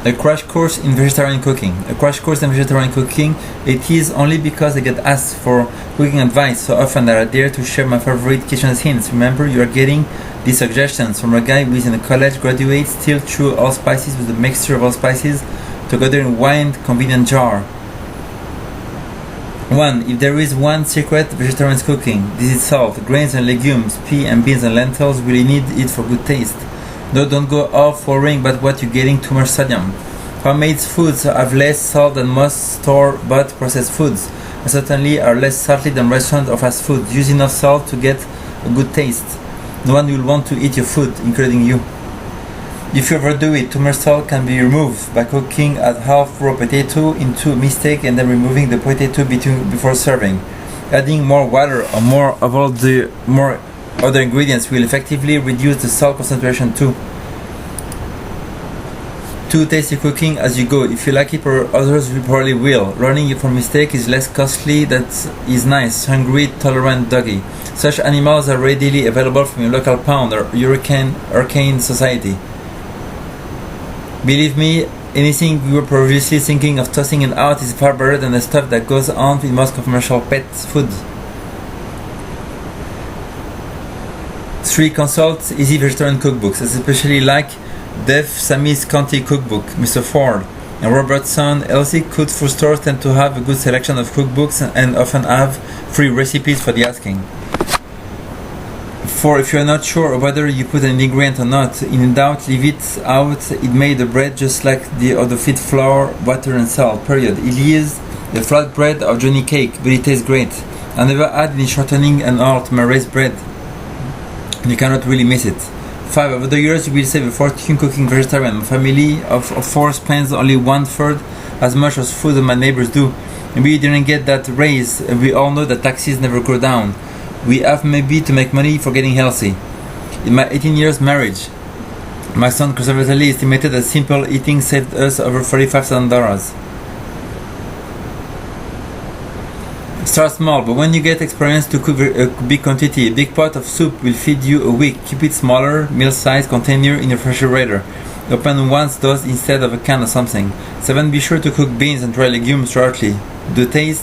A crash course in vegetarian cooking. A crash course in vegetarian cooking, it is only because I get asked for cooking advice so often that I dare to share my favorite kitchen hints. Remember, you are getting these suggestions from a guy who is in a college graduate, still chew all spices with a mixture of all spices together in one convenient jar. 1. If there is one secret vegetarian cooking, this is salt. Grains and legumes, pea and beans and lentils really need it for good taste. No, don't go off worrying about what you're getting too much sodium. Homemade foods have less salt than most store-bought processed foods, and certainly are less salty than restaurant or fast food. Use enough salt to get a good taste. No one will want to eat your food, including you. If you overdo it, too much salt can be removed by cooking a half raw potato into a mistake and then removing the potato before serving. Adding more water or more of all the more other ingredients will effectively reduce the salt concentration too. 2. Taste your cooking as you go. If you like it, or others will probably will. Learning from mistake is less costly. That is nice. Hungry, tolerant doggy. Such animals are readily available from your local pound or arcane society. Believe me, anything you were previously thinking of tossing it out is far better than the stuff that goes on with most commercial pet food. 3. Consult easy vegetarian cookbooks, especially like Dave Sammy's County Cookbook, Mr. Ford, and Robertson. Healthy cooked food stores tend to have a good selection of cookbooks and often have free recipes for the asking. 4. If you are not sure whether you put an ingredient or not, in doubt, leave it out. It made the bread just like the other feed flour, water and salt, period. It is the flat bread of Johnny Cake, but it tastes great. I never add any shortening and all to my raised bread. You cannot really miss it. 5. Over the years, you will save a fortune cooking vegetarian. My family of 4 spends only 1/3 as much as food as my neighbors do. Maybe you didn't get that raise. We all know that taxes never go down. We have maybe to make money for getting healthy. In my 18 years marriage, my son conservatively estimated that simple eating saved us over $45,000. Start small, but when you get experience to cook a big quantity, a big pot of soup will feed you a week. Keep it smaller, meal-sized container in your refrigerator. Open once those instead of a can or something. 7. Be sure to cook beans and dry legumes shortly. The taste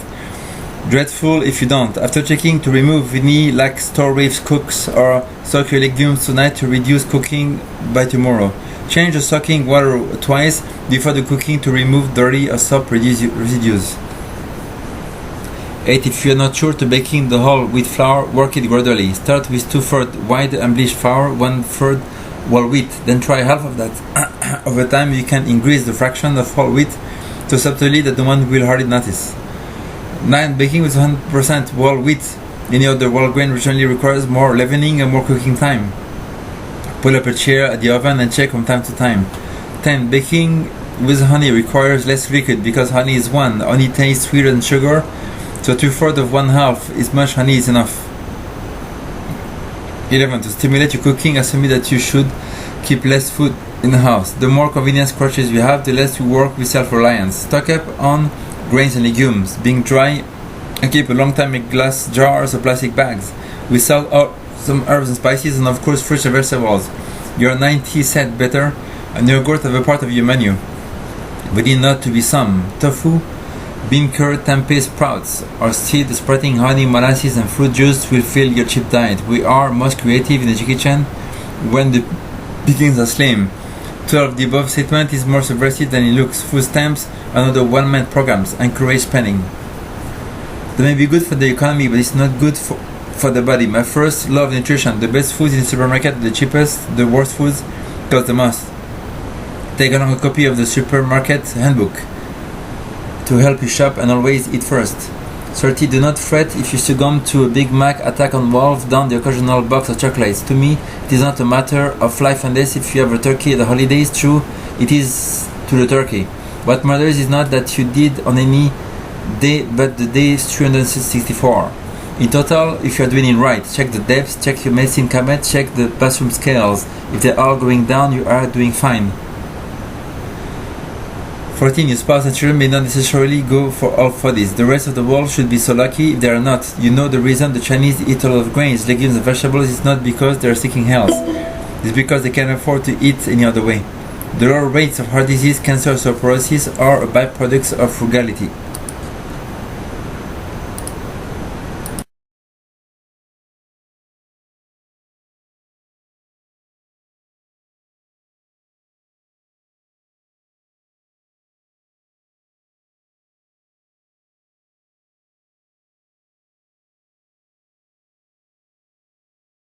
dreadful if you don't. After checking to remove any like store-raised cooks or soak your legumes tonight to reduce cooking by tomorrow. Change the soaking water twice before the cooking to remove dirty or soap residues. 8. If you are not sure to baking the whole wheat flour, work it gradually. Start with 2/3 white unbleached flour, 1/3 whole wheat. Then try half of that. Over time, you can increase the fraction of whole wheat so subtly that no one will hardly notice. 9. Baking with 100% whole wheat. Any other whole grain generally requires more leavening and more cooking time. Pull up a chair at the oven and check from time to time. 10. Baking with honey requires less liquid because honey is one. Honey tastes sweeter than sugar. So 2/3 of 1/2 is much honey is enough. 11. To stimulate your cooking, assume that you should keep less food in the house. The more convenience crutches you have, the less you work with self-reliance. Stock up on grains and legumes, being dry, and keep a long time in glass jars or plastic bags. We sell some herbs and spices and of course fruits and vegetables. You are 90% better and yogurt have a part of your menu. We need not to be some. Tofu, bean curd, tempeh, sprouts, or seed sprouting honey, molasses, and fruit juice will fill your cheap diet. We are most creative in the kitchen when the pickings are slim. 12. The above statement is more subversive than it looks. Food stamps and other one-man programs encourage spending. They may be good for the economy, but it's not good for the body. My first love nutrition. The best foods in the supermarket, the cheapest, the worst foods cost the most. Take along a copy of the supermarket handbook to help you shop and always eat first. 30. Do not fret if you succumb to a Big Mac attack on wolf down the occasional box of chocolates. To me, it is not a matter of life and death if you have a turkey at the holidays. True, it is to the turkey. What matters is not that you did on any day, but the day is 364. In total, if you are doing it right, check the depths, check your medicine cabinet, check the bathroom scales. If they are going down, you are doing fine. 14. Your spouse and children may not necessarily go for all for this. The rest of the world should be so lucky if they are not. You know the reason the Chinese eat a lot of grains, legumes and vegetables is not because they are seeking health. It's because they can't afford to eat any other way. The lower rates of heart disease, cancer, osteoporosis are a byproduct of frugality.